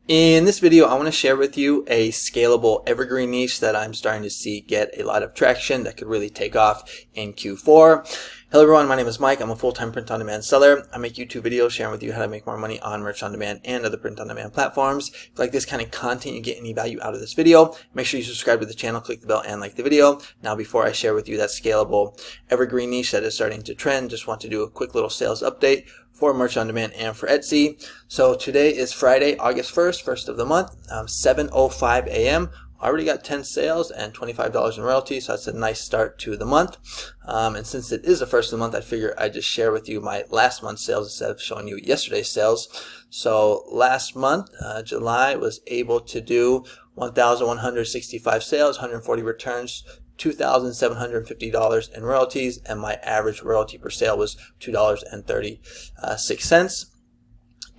In this video, I want to share with you a scalable evergreen niche that I'm starting to see get a lot of traction that could really take off in Q4. Hello everyone, my name is Mike. I'm a full-time print-on-demand seller. I make YouTube videos sharing with you how to make more money on merch-on-demand and other print-on-demand platforms. If you like this kind of content, you get any value out of this video, make sure you subscribe to the channel, click the bell, and like the video. Now, before I share with you that scalable evergreen niche that is starting to trend, just want to do a quick little sales update for merch on demand and for Etsy. So today is Friday, August 1st, first of the month, 7:05 a.m. Already got 10 sales and $25 in royalties, so that's a nice start to the month. And since it is the first of the month, I figure I'd just share with you my last month's sales instead of showing you yesterday's sales. So last month, July, was able to do 1,165 sales, 140 returns, $2,750 in royalties, and my average royalty per sale was $2.36.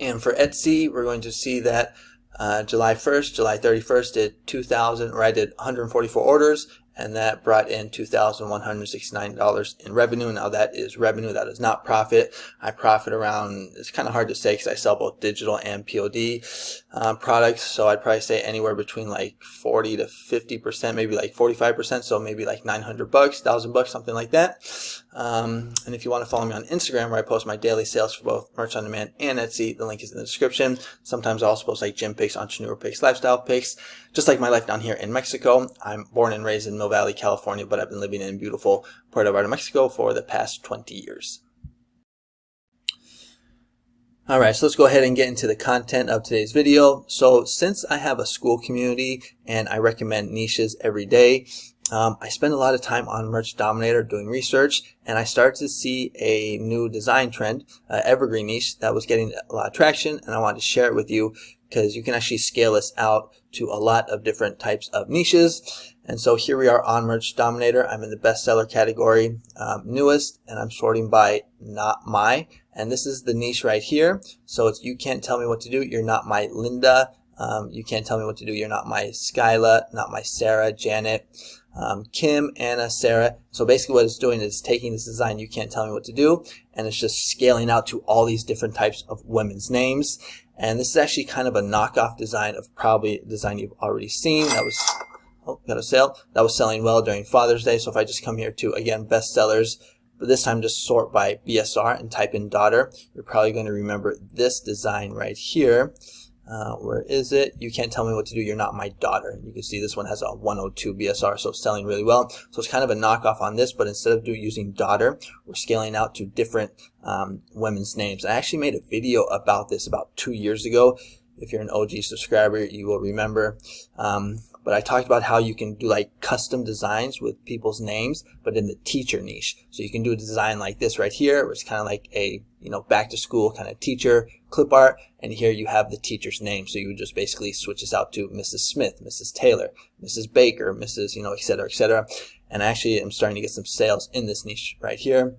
And for Etsy, we're going to see that July 1st, July 31st did I did 144 orders, and that brought in $2,169 in revenue. Now that is revenue, that is not profit. I profit around, it's kind of hard to say because I sell both digital and POD products, so I'd probably say anywhere between like 40 to 50%, maybe like 45%, so maybe like $900, $1,000, something like that. And if you want to follow me on Instagram, where I post my daily sales for both merch on demand and Etsy, the link is in the description. Sometimes I also post like gym pics, entrepreneur pics, lifestyle pics, just like my life down here in Mexico. I'm born and raised in Mill Valley, California, but I've been living in beautiful Puerto Vallarta, Mexico for the past 20 years. Alright, so let's go ahead and get into the content of today's video. So since I have a school community and I recommend niches every day, I spend a lot of time on Merch Dominator doing research, and I started to see a new design trend, evergreen niche, that was getting a lot of traction, and I wanted to share it with you because you can actually scale this out to a lot of different types of niches. And so here we are on Merch Dominator. I'm in the bestseller category, newest, and I'm sorting by not my, and this is the niche right here. So it's you can't tell me what to do, you're not my Linda. You can't tell me what to do, you're not my Skyla, not my Sarah, Janet, Kim, Anna, Sarah. So basically what it's doing is taking this design, you can't tell me what to do, and it's just scaling out to all these different types of women's names. And this is actually kind of a knockoff design of probably a design you've already seen. That was, oh, got a sale. That was selling well during Father's Day. So if I just come here to, again, bestsellers, but this time just sort by BSR and type in daughter, you're probably going to remember this design right here. Where is it? You can't tell me what to do, you're not my daughter. You can see this one has a 102 BSR, so it's selling really well. So it's kind of a knockoff on this, but instead of using daughter, we're scaling out to different women's names. I actually made a video about this about 2 years ago. If you're an OG subscriber, you will remember. But I talked about how you can do like custom designs with people's names, but in the teacher niche. So you can do a design like this right here, where it's kind of like a, back to school kind of teacher clip art. And here you have the teacher's name. So you would just basically switch this out to Mrs. Smith, Mrs. Taylor, Mrs. Baker, Mrs., et cetera, et cetera. And actually I'm starting to get some sales in this niche right here.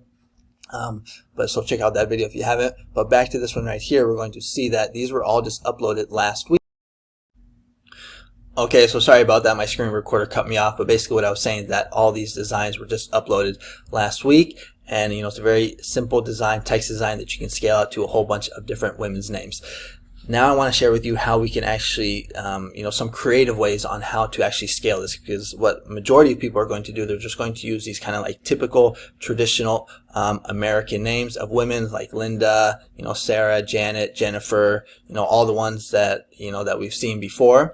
But so check out that video if you haven't. But back to this one right here, we're going to see that these were all just uploaded last week. Okay, so sorry about that. My screen recorder cut me off, but basically what I was saying is that all these designs were just uploaded last week. And, it's a very simple design, text design that you can scale out to a whole bunch of different women's names. Now I want to share with you how we can actually, some creative ways on how to actually scale this, because what majority of people are going to do, they're just going to use these kind of like typical traditional American names of women like Linda, Sarah, Janet, Jennifer, all the ones that, that we've seen before,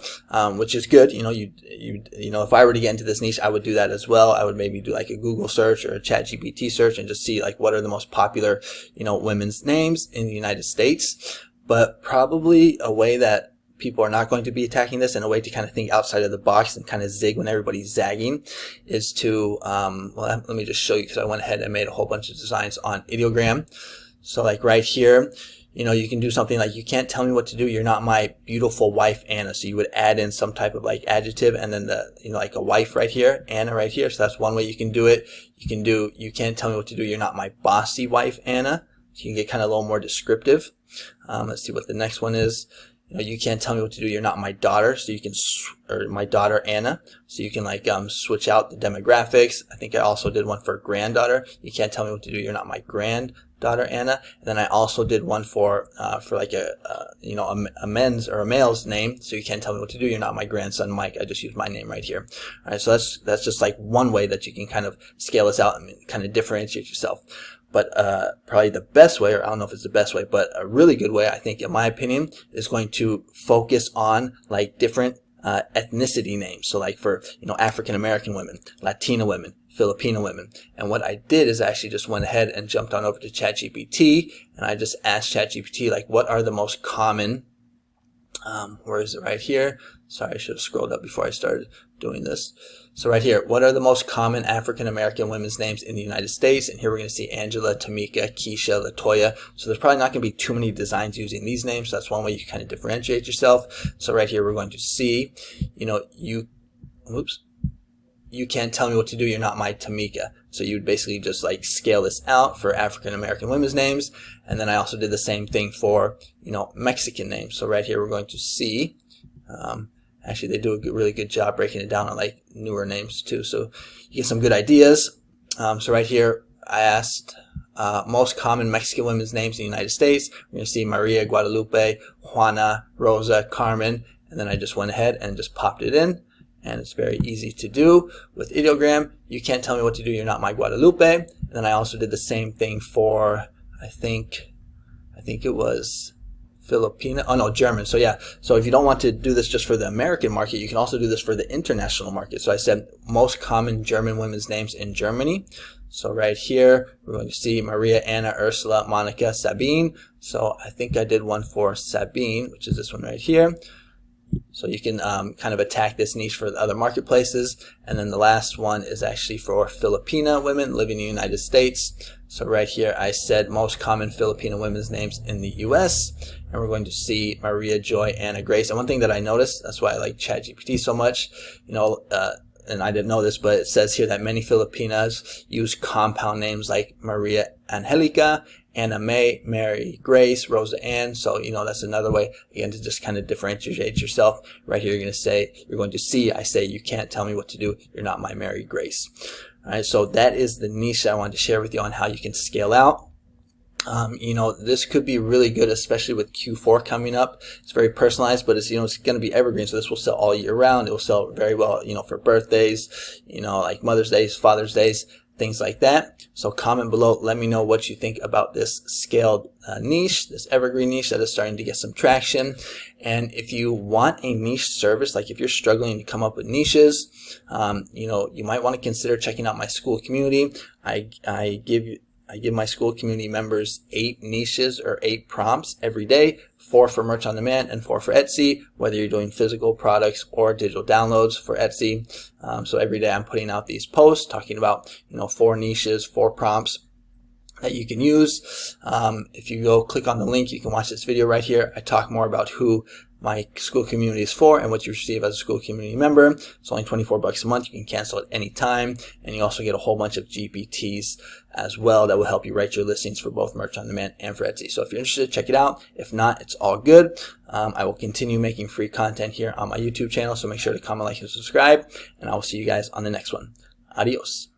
which is good. If I were to get into this niche, I would do that as well. I would maybe do like a Google search or a ChatGPT search and just see like what are the most popular, women's names in the United States. But probably a way that people are not going to be attacking this, and a way to kind of think outside of the box and kind of zig when everybody's zagging, is to, let me just show you, because I went ahead and made a whole bunch of designs on ideogram. So like right here, you can do something like, you can't tell me what to do, you're not my beautiful wife, Anna. So you would add in some type of like adjective and then the, like a wife right here, Anna right here. So that's one way you can do it. You can do, you can't tell me what to do, you're not my bossy wife, Anna. So you can get kind of a little more descriptive. Let's see what the next one is. You can't tell me what to do, you're not my daughter. So you can, or my daughter Anna. So you can like switch out the demographics. I think I also did one for granddaughter. You can't tell me what to do, you're not my granddaughter. daughter Anna, and then I also did one for like a men's or a male's name, so you can't tell me what to do, you're not my grandson Mike. I just use my name right here. All right, so that's just like one way that you can kind of scale this out and kind of differentiate yourself. But probably the best way, or I don't know if it's the best way, but a really good way, I think, in my opinion, is going to focus on like different ethnicity names. So like for, African American women, Latina women, Filipino women. And what I did is I actually just went ahead and jumped on over to ChatGPT, and I just asked ChatGPT, like, what are the most common, where is it? Right here. Sorry, I should have scrolled up before I started doing this. So right here, what are the most common African American women's names in the United States? And here we're going to see Angela, Tamika, Keisha, Latoya. So there's probably not going to be too many designs using these names. So that's one way you kind of differentiate yourself. So right here, we're going to see, you can't tell me what to do, you're not my Tamika. So you would basically just like scale this out for African American women's names. And then I also did the same thing for, Mexican names. So right here, we're going to see, actually, they do a really good job breaking it down on like newer names too. So you get some good ideas. So right here, I asked most common Mexican women's names in the United States. We're going to see Maria, Guadalupe, Juana, Rosa, Carmen. And then I just went ahead and just popped it in. And it's very easy to do. With ideogram, you can't tell me what to do, you're not my Guadalupe. And then I also did the same thing for, I think it was Filipino, German. So yeah, so if you don't want to do this just for the American market, you can also do this for the international market. So I said most common German women's names in Germany. So right here, we're going to see Maria, Anna, Ursula, Monica, Sabine. So I think I did one for Sabine, which is this one right here. So you can kind of attack this niche for the other marketplaces. And then the last one is actually for Filipina women living in the United States. So right here, I said most common Filipino women's names in the U.S. And we're going to see Maria, Joy, Anna, Grace. And one thing that I noticed, that's why I like ChatGPT so much, and I didn't know this, but it says here that many Filipinas use compound names like Maria Angelica, Anna May, Mary Grace, Rosa Ann. So, that's another way, again, to just kind of differentiate yourself. Right here, you're going to see, I say, you can't tell me what to do, you're not my Mary Grace. All right, so that is the niche that I wanted to share with you on how you can scale out. This could be really good, especially with Q4 coming up. It's very personalized, but it's, it's going to be evergreen. So this will sell all year round. It will sell very well, for birthdays, like Mother's Days, Father's Days, things like that. So comment below. Let me know what you think about this scaled niche, this evergreen niche that is starting to get some traction. And if you want a niche service, like if you're struggling to come up with niches, you might want to consider checking out my school community. I give my school community members 8 niches or 8 prompts every day, 4 for merch on demand and 4 for Etsy, whether you're doing physical products or digital downloads for Etsy. So every day I'm putting out these posts talking about, 4 niches, 4 prompts that you can use. If you go click on the link, you can watch this video right here. I talk more about who my school community is for and what you receive as a school community member. It's only $24 a month. You can cancel at any time, and you also get a whole bunch of GPTs as well that will help you write your listings for both merch on demand and for Etsy. So if you're interested, check it out. If not, it's all good. I will continue making free content here on my YouTube channel, so make sure to comment, like, and subscribe, and I will see you guys on the next one. Adios.